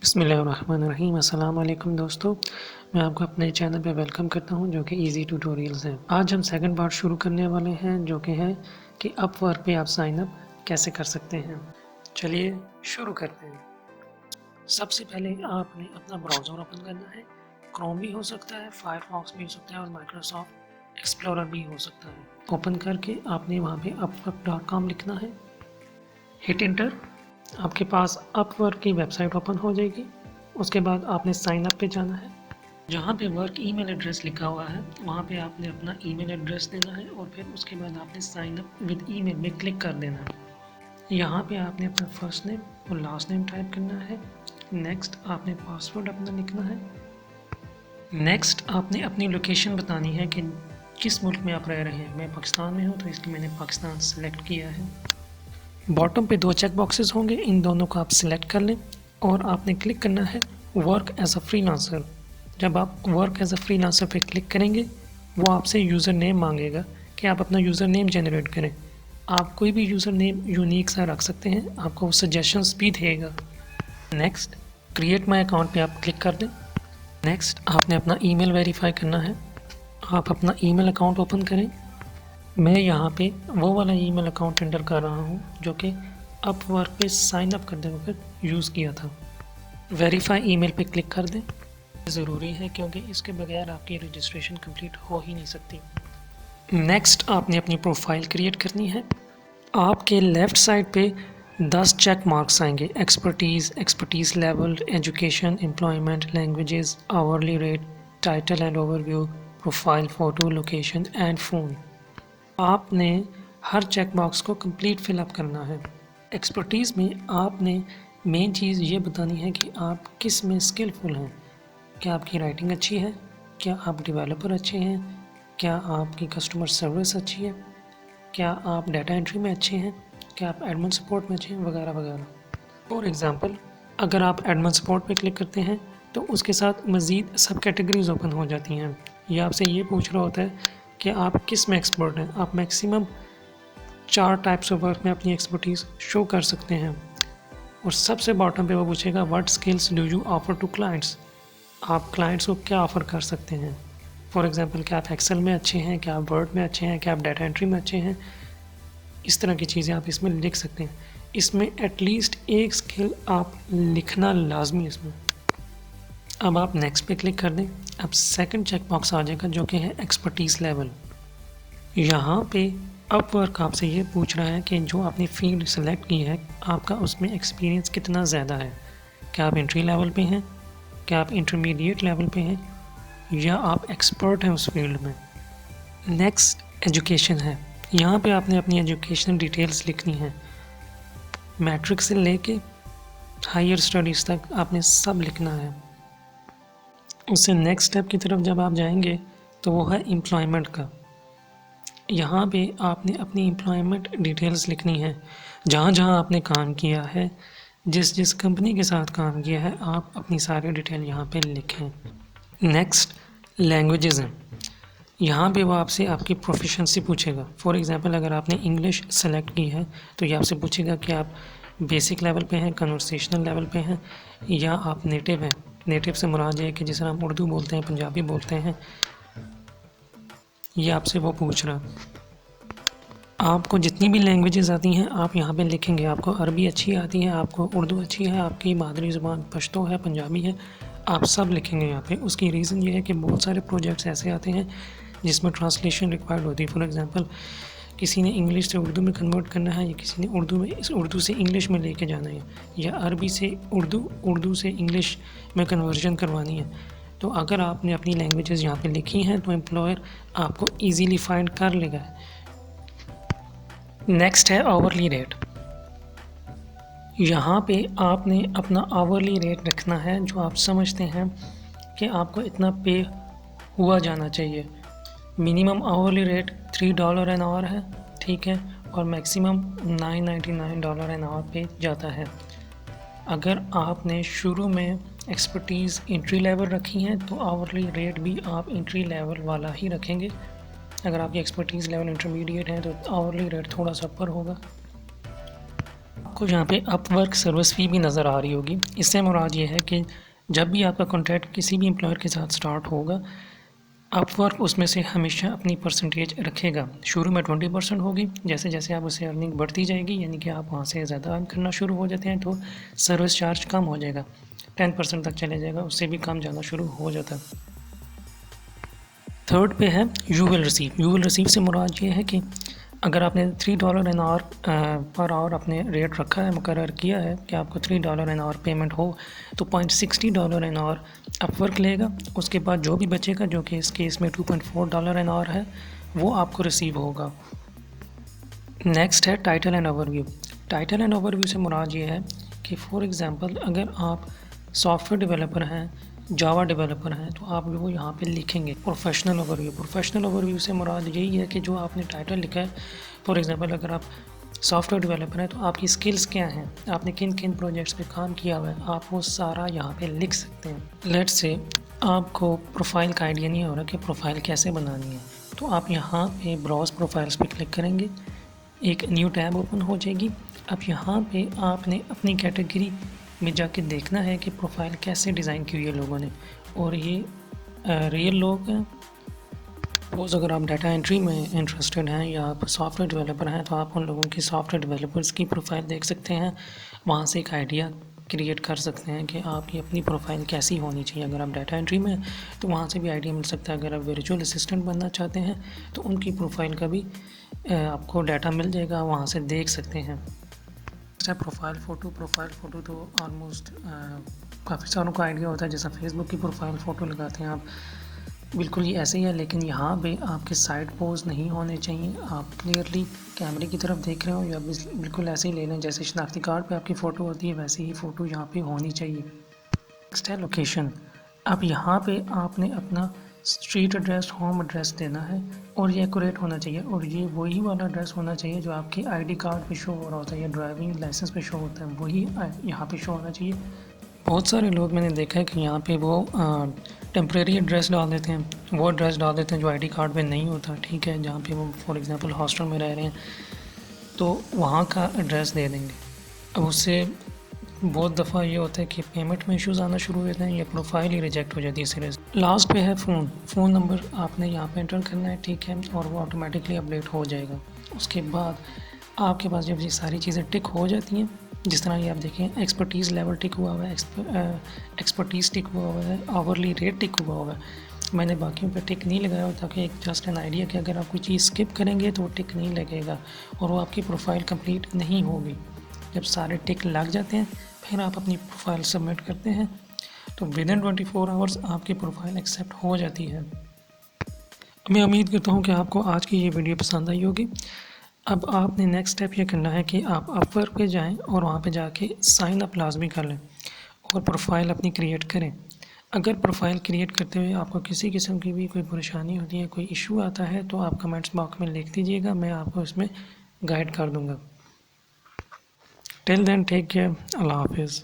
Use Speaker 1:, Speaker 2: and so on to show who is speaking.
Speaker 1: बिस्मिल्लाहिर्रहमानिर्रहीम। अस्सलाम वालेकुम दोस्तों, मैं आपको अपने चैनल पे वेलकम करता हूं जो कि इजी ट्यूटोरियल्स है। आज हम सेकंड पार्ट शुरू करने वाले हैं जो कि है कि अपवर्क पे आप साइन अप कैसे कर सकते हैं। चलिए शुरू करते हैं। सबसे पहले आपने अपना ब्राउज़र ओपन करना है। क्रोम भी हो सकता है, फायरफॉक्स भी हो सकता है और माइक्रोसॉफ्ट एक्सप्लोरर भी हो सकता है। ओपन करके आपने वहाँ पे upwork.com लिखना है, हिट एंटर। आपके पास अपवर्क की वेबसाइट ओपन हो जाएगी। उसके बाद आपने साइन अप पे जाना है। जहाँ पे वर्क ईमेल एड्रेस लिखा हुआ है वहाँ पे आपने अपना ईमेल एड्रेस देना है और फिर उसके बाद आपने साइन अप विद ईमेल में क्लिक कर देना है। यहाँ पे आपने अपना फर्स्ट नेम और लास्ट नेम टाइप करना है। नेक्स्ट आपने पासवर्ड अपना लिखना है। नेक्स्ट आपने अपनी लोकेशन बतानी है कि किस मुल्क में आप रह रहे हैं। मैं पाकिस्तान में हूँ तो इसलिए मैंने पाकिस्तान सेलेक्ट किया है। बॉटम पे दो चेक बॉक्सेस होंगे, इन दोनों को आप सिलेक्ट कर लें और आपने क्लिक करना है वर्क एज अ फ्रीलांसर। जब आप वर्क एज अ फ्रीलांसर पे क्लिक करेंगे वो आपसे यूज़र नेम मांगेगा कि आप अपना यूज़र नेम जनरेट करें। आप कोई भी यूज़र नेम यूनिक सा रख सकते हैं, आपको सजेशंस भी देगा। नेक्स्ट क्रिएट माई अकाउंट पे आप क्लिक कर दें। नेक्स्ट आपने अपना ईमेल वेरीफाई करना है। आप अपना ईमेल अकाउंट ओपन करें। मैं यहाँ पे वो वाला ईमेल अकाउंट एंटर कर रहा हूँ जो कि अपवर्क पे साइन अप करते वक्त यूज़ किया था। वेरीफाई ईमेल पे क्लिक कर दें। ज़रूरी है क्योंकि इसके बगैर आपकी रजिस्ट्रेशन कंप्लीट हो ही नहीं सकती। नेक्स्ट आपने अपनी प्रोफाइल क्रिएट करनी है। आपके लेफ़्ट साइड पे 10 चेक मार्क्स आएंगे, expertise level, education, employment, languages, hourly rate, title and overview, profile photo, location and phone. आपने हर चेक बॉक्स को कंप्लीट फिलअप करना है। एक्सपर्टीज़ में आपने मेन चीज़ ये बतानी है कि आप किस में स्किलफुल हैं। क्या आपकी राइटिंग अच्छी है, क्या आप डेवलपर अच्छे हैं, क्या आपकी कस्टमर सर्विस अच्छी है, क्या आप डाटा एंट्री में अच्छे हैं, क्या आप एडमिन सपोर्ट में अच्छे हैं, वगैरह वगैरह। फॉर एग्ज़ाम्पल अगर आप एडमिन सपोर्ट पे क्लिक करते हैं तो उसके साथ मज़ीद सब कैटेगरीज ओपन हो जाती हैं। ये आपसे ये पूछ रहा होता है कि आप किस में एक्सपर्ट हैं। आप मैक्सिमम 4 टाइप्स ऑफ वर्क में अपनी एक्सपर्टीज़ शो कर सकते हैं। और सबसे बॉटम पे वो पूछेगा what skills do you offer to clients. आप क्लाइंट्स को क्या ऑफ़र कर सकते हैं। फॉर एग्ज़ाम्पल क्या आप एक्सेल में अच्छे हैं, क्या आप वर्ड में अच्छे हैं, क्या आप डाटा एंट्री में अच्छे हैं। इस तरह की चीज़ें आप इसमें लिख सकते हैं। इसमें एटलीस्ट एक स्किल आप लिखना लाजमी इसमें। अब आप नेक्स्ट पे क्लिक कर दें। अब सेकंड चेक बॉक्स आ जाएगा जो कि है एक्सपर्टीज़ लेवल। यहाँ पे अपवर्क आपसे ये पूछ रहा है कि जो आपने फील्ड सेलेक्ट की है आपका उसमें एक्सपीरियंस कितना ज़्यादा है। क्या आप एंट्री लेवल पे हैं, क्या आप इंटरमीडिएट लेवल पे हैं, या आप एक्सपर्ट हैं उस फील्ड में। नेक्स्ट एजुकेशन है। यहाँ पे आपने अपनी एजुकेशनल डिटेल्स लिखनी है, मैट्रिक से लेके हायर स्टडीज़ तक आपने सब लिखना है। उससे नेक्स्ट स्टेप की तरफ जब आप जाएंगे तो वो है एम्प्लॉयमेंट का। यहाँ पे आपने अपनी एम्प्लॉयमेंट डिटेल्स लिखनी है, जहाँ जहाँ आपने काम किया है, जिस जिस कंपनी के साथ काम किया है, आप अपनी सारी डिटेल यहाँ पे लिखें। नेक्स्ट लैंग्वेजेस हैं। यहाँ पे वो आपसे आपकी प्रोफिशेंसी पूछेगा। फॉर एग्ज़ाम्पल अगर आपने इंग्लिश सेलेक्ट की है तो ये आपसे पूछेगा कि आप बेसिक लेवल पे हैं, कन्वर्सेशनल लेवल पे हैं, या आप नेटिव हैं। नेटिव से मुराद है कि जिस तरह हम उर्दू बोलते हैं, पंजाबी बोलते हैं, ये आपसे वो पूछ रहा। आपको जितनी भी लैंग्वेजेस आती हैं आप यहाँ पे लिखेंगे। आपको अरबी अच्छी आती है, आपको उर्दू अच्छी है, आपकी मादरी ज़ुबान पश्तो है, पंजाबी है, आप सब लिखेंगे यहाँ पे। उसकी रीज़न ये है कि बहुत सारे प्रोजेक्ट्स ऐसे आते हैं जिसमें ट्रांसलेशन रिक्वायर्ड होती है। फॉर एग्ज़ाम्पल किसी ने इंग्लिश से उर्दू में कन्वर्ट करना है, या किसी ने उर्दू से इंग्लिश में लेके जाना है, या अरबी से उर्दू से इंग्लिश में कन्वर्जन करवानी है। तो अगर आपने अपनी लैंग्वेजेस यहाँ पे लिखी हैं तो एम्प्लॉयर आपको ईजीली फाइंड कर लेगा। नेक्स्ट है आवरली रेट। यहाँ पे आपने अपना आवरली रेट रखना है जो आप समझते हैं कि आपको इतना पे हुआ जाना चाहिए। Minimum hourly rate $3 an hour है, ठीक है, और मैक्सिमम $9.99 एन आवर पे जाता है। अगर आपने शुरू में एक्सपर्टीज़ एंट्री लेवल रखी हैं तो आवरली रेट भी आप एंट्री लेवल वाला ही रखेंगे। अगर आपकी एक्सपर्टीज़ लेवल इंटरमीडिएट है तो आवरली रेट थोड़ा सा ऊपर होगा। आपको यहाँ पे अपवर्क सर्विस फ़ी भी नज़र आ रही होगी। इससे मुराद ये है कि जब भी आपका कॉन्ट्रैक्ट किसी भी एम्प्लॉयर के साथ स्टार्ट होगा, अपवर्क उसमें से हमेशा अपनी परसेंटेज रखेगा। शुरू में 20% होगी, जैसे जैसे आप उसे अर्निंग बढ़ती जाएगी, यानी कि आप वहाँ से ज़्यादा अर्न करना शुरू हो जाते हैं, तो सर्विस चार्ज कम हो जाएगा, 10% तक चले जाएगा, उससे भी कम जाना शुरू हो जाता है। थर्ड पे है यू विल रिसीव से मुराद ये है कि अगर आपने $3 एन आवर पर आवर अपने रेट रखा है, मुकर्रर किया है कि आपको $3 एन आवर पेमेंट हो, तो $0.60 एन आवर अपवर्क लेगा। उसके बाद जो भी बचेगा, जो कि इस केस में $2.4 एन आवर है, वो आपको रिसीव होगा। नेक्स्ट है title and overview. Title and overview से मुराद ये है कि फॉर एग्ज़ाम्पल अगर आप सॉफ्टवेयर डेवलपर हैं, जावा डेवलपर हैं, तो आप वो यहाँ पे लिखेंगे प्रोफेशनल ओवरव्यू से मुराद यही है कि जो आपने टाइटल लिखा है, फॉर एग्ज़ाम्पल अगर आप सॉफ्टवेयर डेवलपर हैं तो आपकी स्किल्स क्या हैं, आपने किन किन प्रोजेक्ट्स पे काम किया हुआ है, आप वो सारा यहाँ पे लिख सकते हैं। लेट्स से आपको प्रोफाइल का आइडिया नहीं हो रहा कि प्रोफाइल कैसे बनानी है, तो आप यहाँ पे ब्राउज़ प्रोफाइल्स पे क्लिक करेंगे, एक न्यू टैब ओपन हो जाएगी। अब यहाँ पे आपने अपनी कैटेगरी में जाके देखना है कि प्रोफाइल कैसे डिज़ाइन की हुई है लोगों ने, और ये रियल लोग हैं। सपोज़ अगर आप डाटा एंट्री में इंटरेस्टेड हैं या आप सॉफ्टवेयर डेवलपर हैं, तो आप उन लोगों की सॉफ्टवेयर डेवलपर्स की प्रोफाइल देख सकते हैं, वहाँ से एक आइडिया क्रिएट कर सकते हैं कि आपकी अपनी प्रोफाइल कैसी होनी चाहिए। अगर आप डाटा एंट्री में तो वहाँ से भी आइडिया मिल सकता है। अगर आप वर्चुअल असिस्टेंट बनना चाहते हैं तो उनकी प्रोफाइल का भी आपको डाटा मिल जाएगा, वहाँ से देख सकते हैं। प्रोफाइल फ़ोटो तो ऑलमोस्ट काफ़ी सारों को आइडिया होता है, जैसा फेसबुक की प्रोफाइल फ़ोटो लगाते हैं आप, बिल्कुल ये ऐसे ही है। लेकिन यहाँ पे आपके साइड पोज नहीं होने चाहिए, आप क्लियरली कैमरे की तरफ देख रहे हो या बिल्कुल ऐसे ही ले लें, जैसे शनाख्ती कार्ड पे आपकी फ़ोटो होती है वैसे ही फ़ोटो यहाँ पे होनी चाहिए। नेक्स्ट है लोकेशन। अब यहाँ पे आपने अपना स्ट्रीट एड्रेस, होम एड्रेस देना है, और ये एक्यूरेट होना चाहिए, और ये वही वाला एड्रेस होना चाहिए जो आपकी आईडी कार्ड पे शो हो रहा होता है या ड्राइविंग लाइसेंस पे शो होता है, वही यहाँ पे शो होना चाहिए। बहुत सारे लोग मैंने देखा है कि यहाँ पे वो टेम्प्रेरी एड्रेस डाल देते हैं, वो एड्रेस डाल देते हैं जो आईडी कार्ड पे नहीं होता, ठीक है, जहाँ पे वो फॉर एग्ज़ाम्पल हॉस्टल में रह रहे हैं तो वहाँ का एड्रेस दे देंगे। अब उससे बहुत दफ़ा ये होता है कि पेमेंट में इश्यूज़ आना शुरू हो जाते हैं या प्रोफाइल ही रिजेक्ट हो जाती है सिरे से। लास्ट पे है फ़ोन नंबर आपने यहाँ पे एंटर करना है, ठीक है, और वो ऑटोमेटिकली अपडेट हो जाएगा। उसके बाद आपके पास जब ये सारी चीज़ें टिक हो जाती हैं, जिस तरह ये आप देखें एक्सपर्टीज़ लेवल टिक हुआ हुआ है, एक्सपर्टीज़ टिक हुआ हुआ है, आवरली रेट टिक हुआ हुआ है। मैंने बाकियों पे टिक नहीं लगाया ताकि एक जस्ट एन आइडिया कि अगर आप कोई चीज़ स्किप करेंगे तो वो टिक नहीं लगेगा और वो आपकी प्रोफाइल कंप्लीट नहीं होगी। जब सारे टिक लग जाते हैं फिर आप अपनी प्रोफाइल सबमिट करते हैं, तो विदिन 24 आवर्स आपकी प्रोफाइल एक्सेप्ट हो जाती है। मैं उम्मीद करता हूँ कि आपको आज की ये वीडियो पसंद आई होगी। अब आपने नेक्स्ट स्टेप ये करना है कि आप अपवर्क पे जाएं और वहाँ पे जाके साइन अप लाजमी कर लें और प्रोफाइल अपनी क्रिएट करें। अगर प्रोफाइल क्रिएट करते हुए आपको किसी किस्म की भी कोई परेशानी होती है, कोई इशू आता है, तो आप कमेंट्स बॉक्स में लिख दीजिएगा, मैं आपको इसमें गाइड कर दूँगा। टिल देन टेक केयर, अल्लाह हाफिज़।